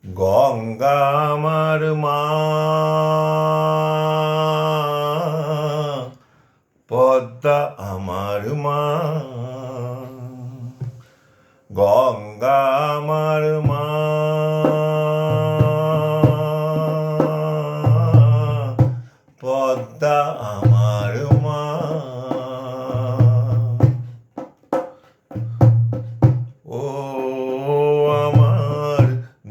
গঙ্গা আমার মা, পদ্মা আমার মা। গঙ্গা আমার মা, পদ্মা আমার মা। ও আমার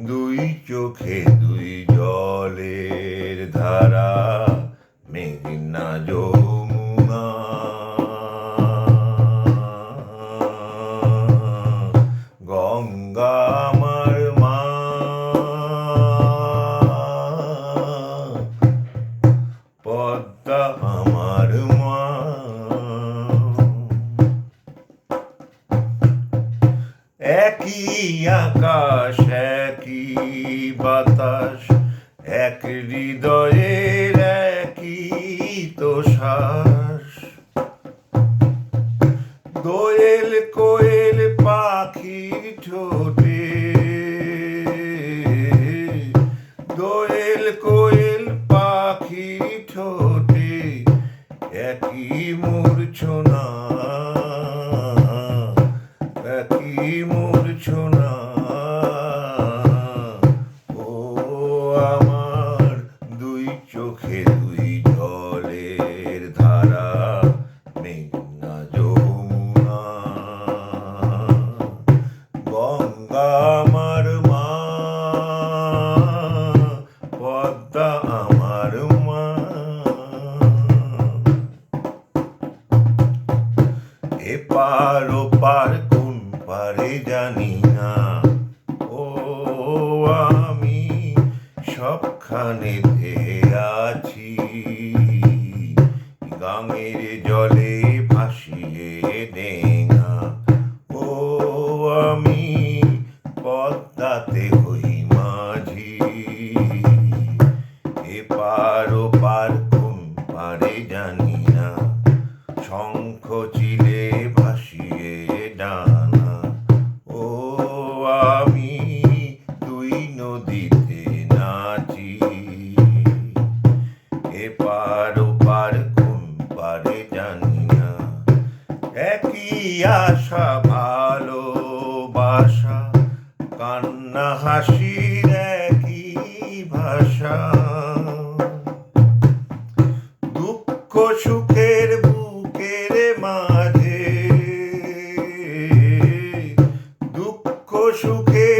দুই চোখে দুই জলের ধারা, মেঘনা যমুনা। গঙ্গা আমার মা, পদ্মা আমার মা। একই আকাশ একই বাতাস, এক হৃদয়ের একই তো শ্বাস। দোয়েল কোয়েল পাখির ঠোঁটে, দোয়েল কোয়েল পাখির ঠোঁটে একই মূর্ছনা, একই মূর্ছনা। ও আমার দুই চোখে দুই জলের ধারা, মেঘনা যমুনা। গঙ্গা আমার মা, পদ্মা আমার মা। এপার ওপার কোন পারে জানি না, ও আমি সবখানে আছি। গাঙের জলে ভাসিয়ে ডেঙা, ও আমি পদ্মাতে হই মাঝি। এপার ওপার কোন পারে জানি না, শঙ্খ চিলে ভাসিয়ে ডানা। ও আমি দুই নদীতে নাচি। এপার ওপার কোন পারে জানি না, একই আশা ভালোবাসা, কান্না হাসির একই ভাষা। দুঃখ সুখের বুকের মাঝে, দুঃখ সুখের